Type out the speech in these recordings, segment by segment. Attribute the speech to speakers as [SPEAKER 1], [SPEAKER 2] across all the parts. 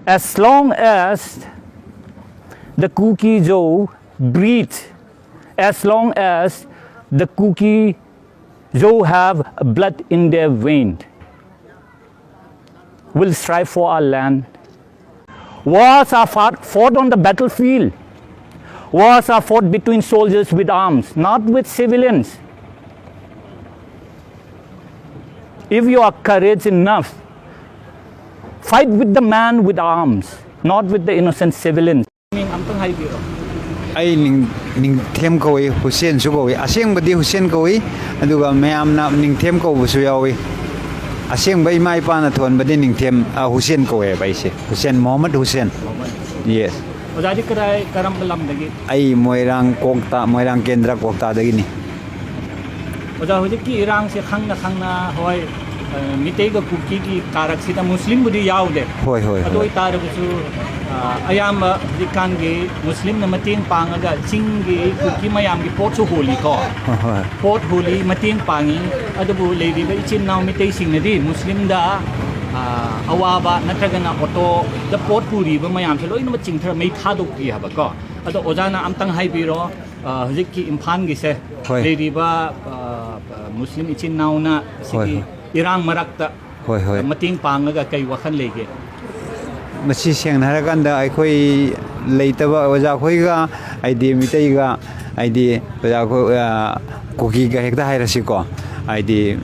[SPEAKER 1] as long as the Kuki Zhou breathe, as long as the Kuki Zhou have blood in their vein, will strive for our land. Wars are fought on the battlefield. Wars are fought between soldiers with arms, not with civilians. If you are courage enough, fight with the man with arms, not with the innocent civilians.
[SPEAKER 2] Ai ning them koi Hussein su koi aseng badi Hussein koi aduga mayam na ning them ko bu su yawi aseng bai mai pa na thon badi ning them Hussein koi bai se Hussein Muhammad Hussein. Yes.
[SPEAKER 1] Oja ji karai karam lam dagi
[SPEAKER 2] Ai Moirang Kokta Moirang Kendra Kokta dagi ni.
[SPEAKER 1] Oja hoji ki irang se khangna hoi Meetei ga Kuki ki karak sita Muslim budi yaude.
[SPEAKER 2] Hoi hoi.
[SPEAKER 1] Adoi tar busu ayam dikan ge Muslim na mating pangaga chingi Kuki mayam gi pot su holi ko. Pot holi mating pangi adabu lady ba ichin naw Meetei sing na di Muslim da awaba natraga na auto da pot puri ba mayam se loi na ching thara mai thadok ki haba ko. Ado oja na amtang hai biro hoji ki impan gi se lady ba Muslim ichin naw na sigi Irang marakta mating pangaga kay wakhan lege
[SPEAKER 2] masi seng narakanda ai khoi leitaba oja khoi ga ai di Meetei ga ai di oja khoi Kuki ga hekta hairasi ko ai di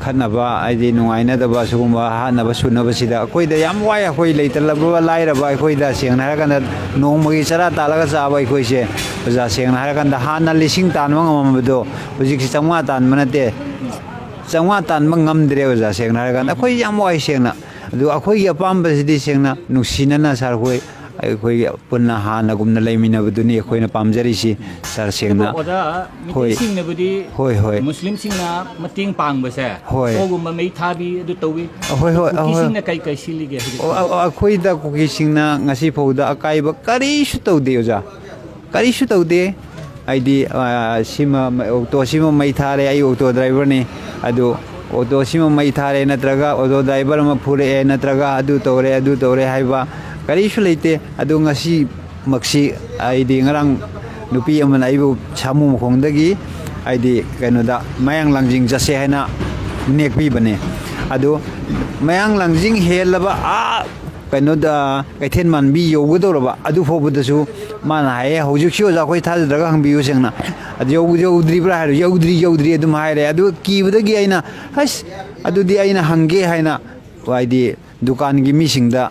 [SPEAKER 2] khanaba ai di nungaina da ba sugumba hanaba sunaba sida khoi da yam waya khoi leitalaba laira ba khoi da seng narakanda nongmagi chara talaga chaba khoi se oja seng narakanda hana lising tanwa ngamamdo hojik si changwa tan manate Sangwa tan mangamdre oja sengna hagan akhoi yam wai sengna adu akhoi ya pamba sidi sengna nusina na sar khoi akhoi punna hana gumna leimina buduni akhoi na pamjari si sar sengna
[SPEAKER 1] oda Meetei sing na budi hoi Muslim sing na mating pang ba se ogumba mai thabi adu tawi hoi sing na kai silige
[SPEAKER 2] akhoi da Kuki sing na ngasi phauda akai ba kari shu taude oja kari shu taude aidi sima auto sima mai thare ai auto driver ne adu auto sima mai thare natraga auto driver ma phure natraga adu tore haiba kari shu leite adu ngasi maksi aidi ngarang nupi amana aibu chamu khongdagi aidi kanoda mayang langjing jase haina nekpi bane adu mayang langjing helaba a kanoda kaithen man bi yogodoraba adu fobudasu mana haye hojik shi oja khoi thad daga hang biu sengna adu yodri bra haru yodri adu maire adu kibudagi aina has adu di aina hange haina waidi dukan gi misingda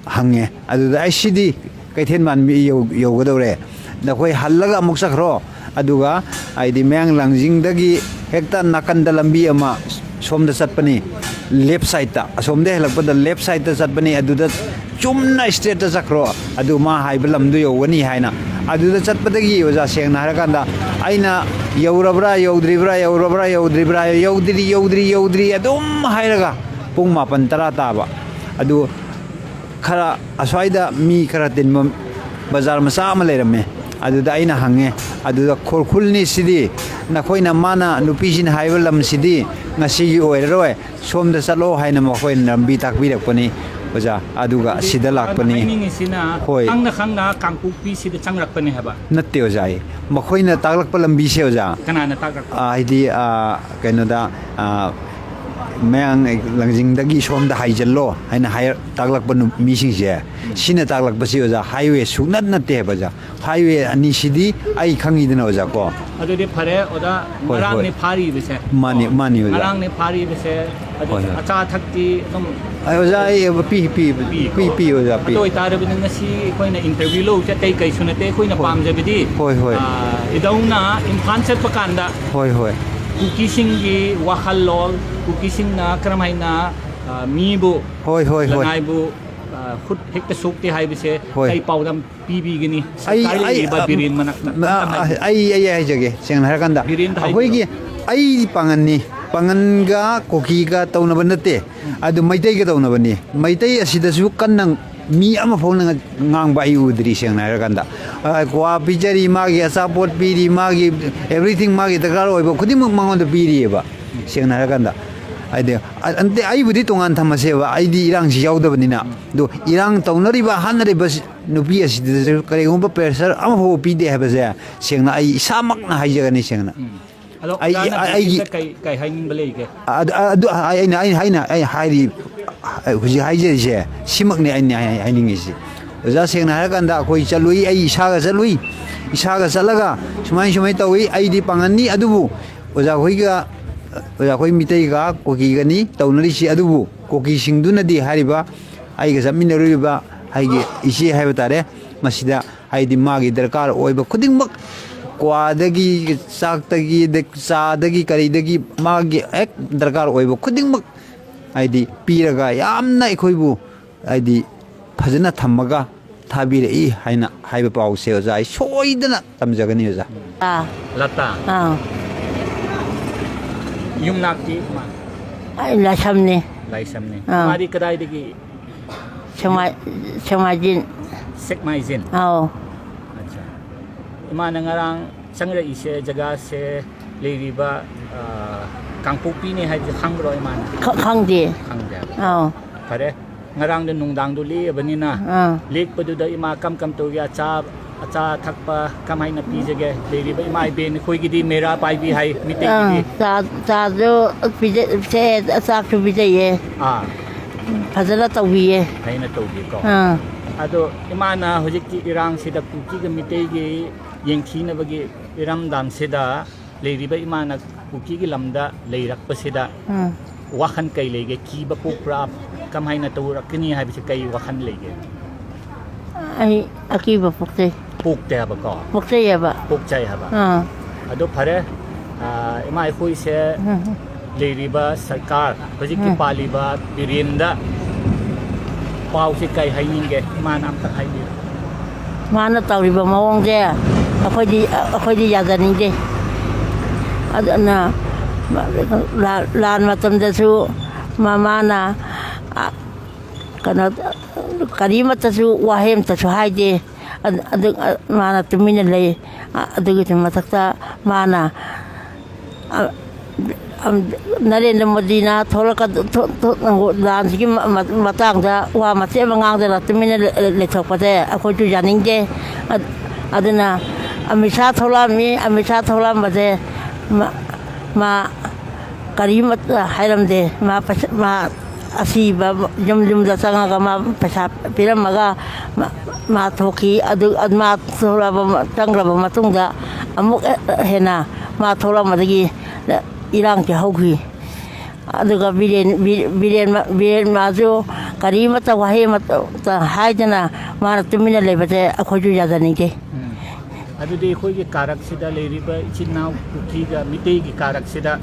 [SPEAKER 2] hange adu da aishidi kaithen man bi yogodore da khoi hallaga amuk sakro aduga aidi meng langjing dagi hekta nakanda lambi ama somda satpani left side ta asomde helakpada left side ta satpani aduda chumna straight ta sakro adu ma haibalam du yowani haina aduda satpadagi oja sengna harakanda aina yowrabra yowdri adum hairaga pung mapan tara taba adu khara aswaida mi khara tin bazar masa ma leirame aduda aina hange aduda khorkhulni sidi nakhoina mana nupisin haibalam sidi ngasi oiroi somda salo haina makhoi nambi takbi rakpani oja aduga sida lakpani
[SPEAKER 1] hoi khangna Kangpokpi sida changrakpani haba
[SPEAKER 2] natte ojai makhoina taglakpa lambi se oja
[SPEAKER 1] kanana taglak
[SPEAKER 2] aidi kainoda mayang langjing dagi somda haijallo haina hai taglakpa mising je sina taglakpa si oja highway sugnat natte baja highway ani sidi ai khangi dina oja ko
[SPEAKER 1] adu de phare oda marang ne phari bise
[SPEAKER 2] mani oja
[SPEAKER 1] marang ne phari bise adu acha thakti dum
[SPEAKER 2] ai oja ai pi oja pi
[SPEAKER 1] toi tar bin ngasi koina interview lo cha kai sunate koina pamjabidi hoi idauna impan set pakanda
[SPEAKER 2] hoi
[SPEAKER 1] Kuki singi wahalol Kuki singna kramaina mibu hoi naibu khut hekta sokte haibise kai paudam pibi gini ai birin manak
[SPEAKER 2] ai jage sengna harakanda hoi gi ai panganga Kuki ga tauna banate adu Meetei ga tauna bani Meetei asida su kannang mi ama phone ngang ba yu dri seng na rakanda kwa pijari magi support piri magi everything magi takar oi ba khudi mangon da piri ba seng na rakanda ꯍꯥꯏꯗꯤ ꯑꯟꯇꯦ ꯑꯩꯕꯨꯗꯤ ꯇꯣꯉꯥꯟ ꯊꯝꯃꯁꯦꯕ ꯑꯩꯗꯤ ꯏꯔꯥꯡꯁꯤ ꯌꯥꯎꯗꯕꯅꯤꯅ ꯑꯗꯣ ꯏꯔꯥꯡ ꯇꯧꯅꯔꯤꯕ ꯍꯥꯟꯅꯔꯤꯕ ꯅꯨꯄꯤ ꯑꯁꯤꯗꯁꯨ ꯀꯔꯤꯒꯨꯝꯕ ꯄ꯭ꯔꯦꯁꯔ ꯑꯃꯐꯥꯎ ꯄꯤꯗꯦ ꯍꯥꯏꯕꯁꯦ ꯁꯦꯡꯅ ꯑꯩ ꯏꯁꯥꯃꯛꯅ ꯍꯥꯏꯖꯒꯅꯤ ꯁꯦꯡꯅ
[SPEAKER 1] ꯑꯗꯣ ꯑꯩꯒꯤ ꯀꯩ ꯍꯥꯏꯅꯤꯡꯕ ꯂꯩꯒꯦ
[SPEAKER 2] ꯑꯗꯨ ꯑꯩ ꯍꯥꯏꯔꯤ ꯍꯧꯖꯤꯛ ꯍꯥꯏꯖꯔꯤꯁꯦ ꯁꯤꯃꯛꯅꯤ ꯑꯩꯅ ꯍꯥꯏꯅꯤꯡꯉꯤꯁꯤ ꯑꯣꯖꯥ ꯁꯦꯡꯅ ꯍꯥꯏꯔꯀꯥꯟꯗ ꯑꯩꯈꯣꯏ ꯆꯠꯂꯨꯏ ꯑꯩ ꯏꯁꯥꯒ ꯆꯠꯂꯨꯏ ꯏꯁꯥꯒ ꯆꯠꯂꯒ ꯁꯨꯃꯥꯏꯅ ꯇꯧꯏ ꯑꯩꯗꯤ ꯄꯥꯡꯒꯟꯅꯤ ꯑꯗꯨꯕꯨ ꯑꯣꯖꯥꯈꯣꯏ ꯃꯤꯇꯩꯒ ꯀꯨꯀꯤꯒꯅꯤ ꯇꯧꯅꯔꯤꯁꯤ ꯑꯗꯨꯕꯨ ꯀꯨꯀꯤꯁꯤꯡꯗꯨꯅꯗꯤ ꯍꯥꯏꯔꯤꯕ ꯑꯩꯒ ꯆꯠꯃꯤꯟꯅꯔꯨꯔꯤꯕ ꯑꯩꯒꯤ ꯏꯆꯦ ꯍꯥꯏꯕ ꯇꯥꯔꯦ ꯃꯁꯤꯗ ꯍꯥꯏꯗꯤ ꯃꯥꯒꯤ ꯗꯔꯀꯥꯔ ꯑꯣꯏꯕ ꯈꯨꯗꯤꯡꯃꯛ ꯀ꯭ꯋꯥꯗꯒꯤ ꯆꯥꯛꯇꯒꯤ ꯆꯥꯗꯒꯤ ꯀꯔꯤꯗꯒꯤ ꯃꯥꯒꯤ ꯍꯦꯛ ꯗꯔꯀꯥꯔ ꯑꯣꯏꯕ ꯈꯨꯗꯤꯡꯃꯛ ꯍꯥꯏꯗꯤ ꯄꯤꯔꯒ ꯌꯥꯝꯅ ꯑꯩꯈꯣꯏꯕు ꯍꯥꯏꯗꯤ ꯐꯖꯅ ꯊꯝꯃꯒ ꯊꯥꯕꯤꯔꯛꯏ ꯍꯥꯏꯅ ꯍꯥꯏꯕ ꯄꯥꯎꯁꯦ ꯑꯣꯖꯥ ꯑꯩ ꯁꯣꯏꯗꯅ ꯇꯝꯖꯒꯅꯤ ꯑꯣꯖꯥ
[SPEAKER 1] ꯂꯇꯥ ꯌꯨꯝꯅꯥꯛꯇꯤ
[SPEAKER 3] ꯂꯥꯏꯁꯝꯅꯤ
[SPEAKER 1] ꯃꯥꯗꯤ ꯀꯗꯥꯏꯗꯒꯤ
[SPEAKER 3] ꯁꯦꯛꯃꯥꯏꯖꯤꯟ
[SPEAKER 1] ꯁꯦꯛꯃꯥꯏꯖꯤꯟ ꯏꯃꯥꯅ ꯉꯔꯥꯡ ꯆꯪꯔꯛꯏꯁꯦ ꯖꯒꯥꯁꯦ ꯂꯩꯔꯤꯕ ꯀꯥꯡꯄꯣꯛꯄꯤꯅꯤ ꯍꯥꯏꯕꯁꯦ ꯈꯪꯕ꯭ꯔꯣ ꯏꯃꯥꯅ
[SPEAKER 3] ꯈꯪꯗꯦ
[SPEAKER 1] ꯐꯔꯦ ꯉꯔꯥꯡꯗ ꯅꯨꯡꯗꯥꯡꯗꯣ ꯂꯦꯛꯑꯕꯅꯤꯅ ꯂꯦꯛꯄꯗꯨꯗ ꯏꯃꯥ ꯀꯝ ꯇꯧꯒꯦ ꯑꯆꯥ ꯊꯛꯄ ꯀꯃꯥꯏꯅ ꯄꯤꯖꯒꯦ ꯂꯩꯔꯤꯕ ꯏꯃꯥ ꯏꯕꯦꯟ ꯑꯩꯈꯣꯏꯒꯤꯗꯤ ꯃꯦꯔꯥ ꯄꯥꯏꯕꯤ ꯍꯥꯏ ꯃꯤꯇꯩꯒꯤꯗꯤ
[SPEAKER 3] ꯆꯥꯁꯨ ꯆꯥꯛꯁꯨ ꯄꯤꯖꯩꯌꯦ ꯐꯖꯅ ꯇꯧꯕꯤꯌꯦ
[SPEAKER 1] ꯐꯖꯅ ꯇꯧꯕꯤꯀꯣ ꯑꯗꯣ ꯏꯃꯥꯅ ꯍꯧꯖꯤꯛꯀꯤ ꯏꯔꯥꯡꯁꯤꯗ ꯀꯨꯀꯤꯒ ꯃꯤꯇꯩꯒꯤ ꯌꯦꯡꯊꯤꯅꯕꯒꯤ ꯏꯔꯝꯗꯝꯁꯤꯗ ꯂꯩꯔꯤꯕ ꯏꯃꯥꯅ ꯀꯨꯀꯤꯒꯤ ꯂꯝꯗ ꯂꯩꯔꯛꯄꯁꯤꯗ ꯋꯥꯈꯜ ꯀꯩ ꯂꯩꯒꯦ ꯀꯤꯕ ꯄꯣꯛꯄ꯭ꯔꯥ ꯀꯃꯥꯏꯅ ꯇꯧꯔꯛꯀꯅꯤ ꯍꯥꯏꯕꯁꯤ ꯀꯩ ꯋꯥꯈꯜ ꯂꯩꯒꯦ
[SPEAKER 3] ꯑꯩ ꯑꯀꯤꯕ ꯄꯣꯛꯆꯩ
[SPEAKER 1] ꯄꯣꯛꯇꯦ ꯍꯥꯏꯕꯀꯣ ꯄꯣꯛꯆꯩ ꯍꯥꯏꯕ ꯑꯗꯣ ꯐꯔꯦ ꯏꯃꯥ ꯑꯩꯈꯣꯏꯁꯦ ꯂꯩꯔꯤꯕ ꯁꯔꯀꯥꯔ ꯍꯧꯖꯤꯛꯀꯤ ꯄꯥꯜꯂꯤꯕ ꯕꯤꯔꯦꯟꯗ ꯄꯥꯎꯁꯦ ꯀꯩ ꯍꯥꯏꯅꯤꯡꯒꯦ ꯏꯃꯥꯅ ꯑꯝꯇ ꯍꯥꯏꯕꯤꯌꯨ
[SPEAKER 3] ꯃꯥꯅ ꯇꯧꯔꯤꯕ ꯃꯑꯣꯡꯁꯦ ꯑꯩꯈꯣꯏꯗꯤ ꯌꯥꯖꯅꯤꯡꯗꯦ ꯑꯗꯨꯅ ꯂꯥꯟ ꯃꯇꯝꯗꯁꯨ ꯃꯥꯅ ꯀꯩꯅꯣ ꯀꯔꯤꯃꯠꯇꯁꯨ ꯋꯥꯍꯩ ꯑꯃꯇꯁꯨ ꯍꯥꯏꯗꯦ ꯑꯗꯨ ꯃꯥꯅ ꯇꯨꯃꯤꯟꯅ ꯂꯩ ꯑꯗꯨꯒꯤ ꯃꯊꯛꯇ ꯃꯥꯅ ꯅꯔꯦꯟꯗ꯭ꯔ ꯃꯣꯗꯤꯅ ꯂꯥꯟꯁꯤꯒꯤ ꯃꯇꯥꯡꯗ ꯋꯥ ꯃꯆꯦꯠ ꯑꯃ ꯉꯥꯡꯗꯅ ꯇꯨꯃꯤꯟꯅ ꯂꯩꯊꯣꯛꯄꯁꯦ ꯑꯩꯈꯣꯏꯁꯨ ꯌꯥꯅꯤꯡꯗꯦ ꯑꯗꯨꯅ ꯑꯃꯤꯠ ꯁꯥ ꯊꯣꯛꯂꯛꯑꯝꯕꯁꯦ ꯃꯥ ꯀꯔꯤꯃꯠꯇ ꯍꯥꯏꯔꯝꯗꯦ ꯃꯥ ꯑꯁꯤꯕ ꯌꯨꯝꯗ ꯆꯪꯉꯒ ꯃꯥ ꯄꯩꯁꯥ ꯄꯤꯔꯝꯃꯒ ꯃꯥ ꯊꯣꯛꯈꯤ ꯃꯥ ꯆꯪꯈ꯭ꯔꯕ ꯃꯇꯨꯡꯗ ꯑꯃꯨꯛ ꯍꯦꯟꯅ ꯃꯥ ꯊꯣꯛꯂꯛꯄꯗꯒꯤ ꯏꯔꯥꯡꯁꯦ ꯍꯧꯈꯤ ꯑꯗꯨꯒ ꯕꯤꯔꯦꯟ ꯃꯥꯁꯨ ꯀꯔꯤꯃꯠꯇ ꯋꯥꯍꯩ ꯑꯃꯠꯇ ꯍꯥꯏꯗꯅ ꯃꯥꯅ ꯇꯨꯃꯤꯟꯅ ꯂꯩꯕꯁꯦ ꯑꯩꯈꯣꯏꯁꯨ ꯌꯥꯖꯅꯤꯡꯗꯦ
[SPEAKER 1] ꯑꯗꯨꯗꯤ ꯑꯩꯈꯣꯏꯒꯤ ꯀꯥꯔꯛꯁꯤꯗ ꯂꯩꯔꯤꯕ ꯏꯆꯤꯟ ꯏꯅꯥꯎ ꯀꯨꯀꯤꯒ ꯃꯤꯇꯩꯒꯤ ꯀꯥꯔꯛꯁꯤꯗ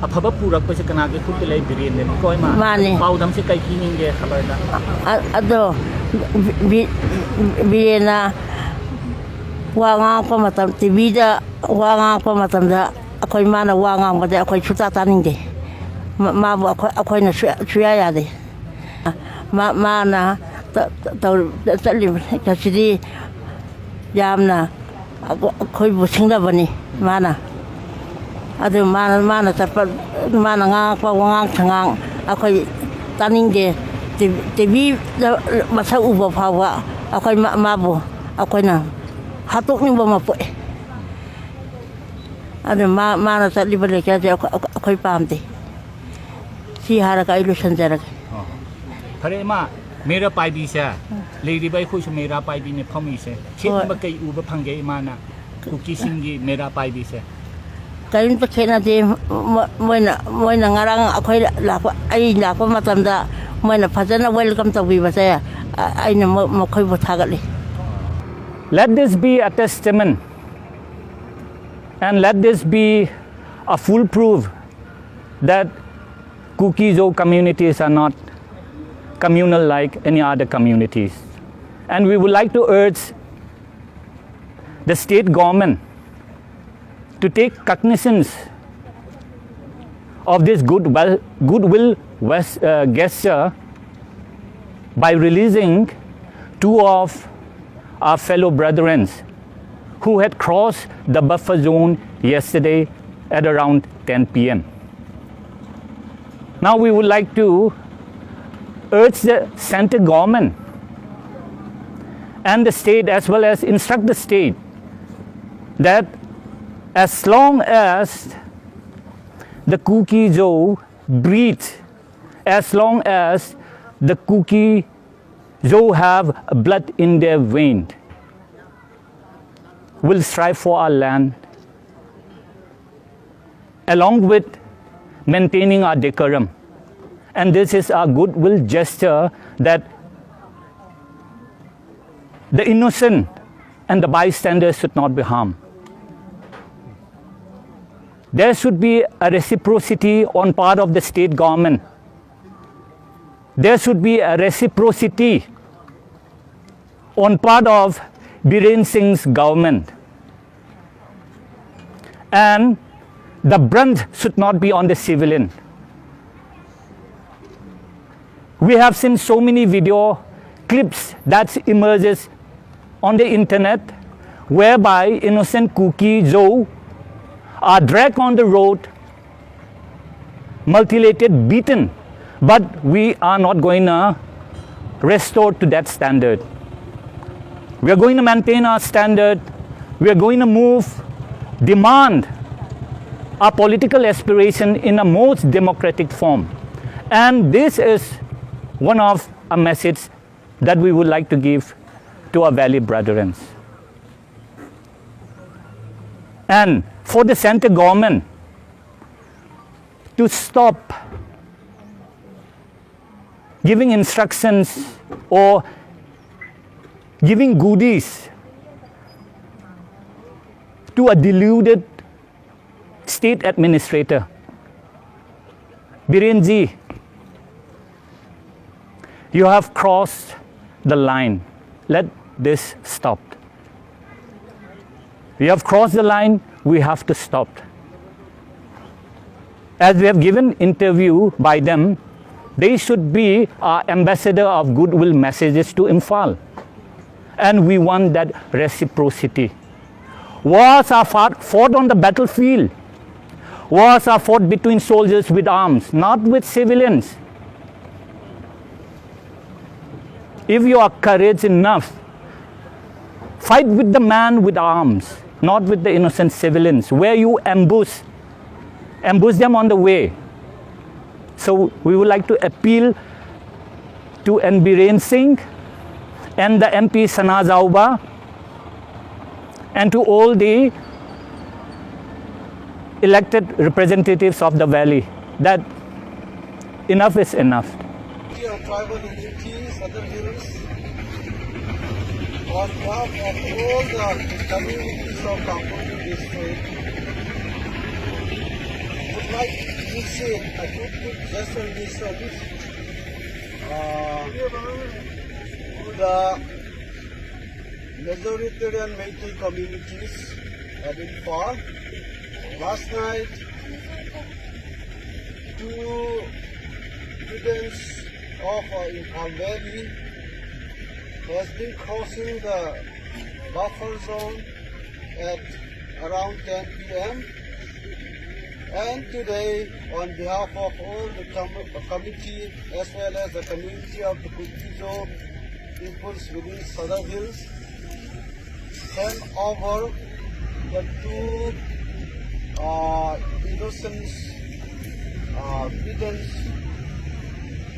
[SPEAKER 1] ꯑꯐꯕ ꯄꯨꯔꯛꯄꯁꯦ ꯀꯅꯥꯒꯤ ꯈꯨꯠꯇ ꯂꯩ ꯕꯤꯔꯦꯟꯅꯦꯕ ꯀꯣ ꯏꯃꯥ
[SPEAKER 3] ꯃꯥꯅꯦ
[SPEAKER 1] ꯄꯥꯎꯗꯝꯁꯦ ꯀꯩ ꯄꯤꯅꯤꯡꯒꯦ ꯈꯕꯔꯗ
[SPEAKER 3] ꯑꯗꯣ ꯕꯤꯔꯦꯟꯅ ꯋꯥ ꯉꯥꯡꯉꯛꯄ ꯃꯇꯝ ꯇꯤꯚꯤꯗ ꯋꯥ ꯉꯥꯡꯉꯛꯄ ꯃꯇꯝꯗ ꯑꯩꯈꯣꯏ ꯃꯥꯅ ꯋꯥ ꯉꯥꯡꯕꯗ ꯑꯩꯈꯣꯏ ꯁꯨꯡꯇꯥ ꯇꯥꯅꯤꯡꯗꯦ ꯃꯥꯕꯨ ꯑꯩꯈꯣꯏꯅ ꯁꯨꯌꯥ ꯌꯥꯗꯦ ꯃꯥꯅ ꯆꯠꯂꯤꯕꯁꯤꯗꯤ ꯌꯥꯝꯅ ꯑꯩꯈꯣꯏꯕꯨ ꯁꯤꯡꯅꯕꯅꯤ ꯃꯥꯅ ꯑꯗꯨ ꯃꯥꯅ ꯆꯠꯄ ꯃꯥꯅ ꯉꯥꯡꯉꯛꯄ ꯋꯥꯉꯥꯡ ꯁꯉꯥꯡ ꯑꯩꯈꯣꯏ ꯇꯥꯅꯤꯡꯗꯦ ꯇꯤꯚꯤꯗ ꯃꯁꯛ ꯎꯕ ꯐꯥꯎꯕ ꯑꯩꯈꯣꯏ ꯃꯥꯕꯨ ꯑꯩꯈꯣꯏꯅ ꯍꯥꯠꯇꯣꯛꯅꯤꯡꯕ ꯑꯃ ꯄꯣꯛꯑꯦ ꯑꯗꯨ ꯃꯥꯅ ꯆꯠꯂꯤꯕ ꯂꯩꯀꯥꯏꯁꯦ ꯑꯩꯈꯣꯏ ꯄꯥꯝꯗꯦ ꯁꯤ ꯍꯥꯏꯔꯒ ꯑꯩ ꯂꯣꯏꯁꯤꯟꯖꯔꯒꯦ
[SPEAKER 1] ꯐꯔꯦ ꯏꯃꯥ ꯃꯦꯔꯥ ꯄꯥꯏꯕꯤꯁꯦ ꯂꯩꯔꯤꯕ ꯑꯩꯈꯣꯏꯁꯨ ꯃꯦꯔꯥ ꯄꯥꯏꯕꯤꯅꯦ ꯐꯝꯃꯤꯁꯦ ꯈꯦꯠꯅꯕ ꯀꯩ ꯎꯕ ꯐꯪꯒꯦ ꯏꯃꯥꯅ ꯀꯨꯀꯤꯁꯤꯡꯒꯤ ꯃꯦꯔꯥ ꯄꯥꯏꯕꯤꯁꯦ
[SPEAKER 3] ꯀꯔꯤꯝꯇ ꯈꯦꯠꯅꯗꯦ ꯃꯣꯏꯅ ꯉꯔꯥꯡ ꯑꯩ ꯂꯥꯛꯄ ꯃꯇꯝꯗ ꯃꯣꯏꯅ ꯐꯖꯅ ꯋꯦꯜꯀꯝ ꯇꯧꯕꯤꯕꯁꯦ ꯑꯩꯅ ꯃꯈꯣꯏꯕꯨ ꯊꯥꯒꯠꯂꯤ.
[SPEAKER 1] Let this be a testament and let this be a foolproof that Kuki-Zo communities are not communal like any other communities. And we would like to urge the state government to take cognizance of this goodwill gesture by releasing two of our fellow brethren who had crossed the buffer zone yesterday at around 10 p.m. Now we would like to urge the center government and the state, as well as instruct the state, that as long as the Kuki Zhou breathe, as long as the Kuki Zhou have blood in their veins, will strive for our land, along with maintaining our decorum. And this is our goodwill gesture, that the innocent and the bystanders should not be harmed. There should be a reciprocity on part of the state government. There should be a reciprocity on part of Biren Singh's government. And the brunt should not be on the civilian. We have seen so many video clips that emerges on the internet, whereby innocent Kuki Zhou are dragged on the road, mutilated, beaten. But we are not going to restore to that standard. We are going to maintain our standard. We are going to move, demand our political aspiration in a most democratic form. And this is one of a message that we would like to give to our Valley brethren. And for the center government to stop giving instructions or giving goodies to a deluded state administrator. Biren ji, you have crossed the line. Let this stop. We have crossed the line, we have to stop. As we have given interview by them, they should be our ambassador of goodwill messages to Imphal. And we want that reciprocity. Wars are fought on the battlefield. Wars are fought between soldiers with arms, not with civilians. If you are courage enough, fight with the man with arms, not with the innocent civilians, where you ambush them on the way. So we would like to appeal to Biren Singh and the MP Sana Zauba and to all the elected representatives of the valley that enough is enough.
[SPEAKER 4] Tribal entities, other hills, on behalf of all the communities of Kangpokpi district, would like to say a quick gesture in this service. The majoritarian Meetei communities have been fought. Last night, 2 students of Imphal Valley has been crossing the buffer zone at around 10 p.m. And today, on behalf of all the committee as well as the community of the Kuki Zhou peoples within Southern Hills, send over the 2 innocent victims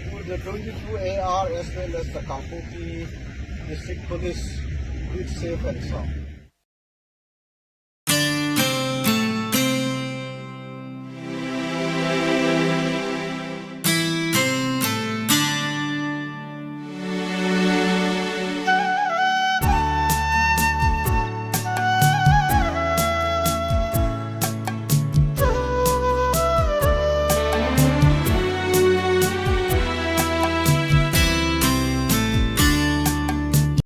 [SPEAKER 4] to the 22 AR as well as the Kangpokpi District Police with safe and sound.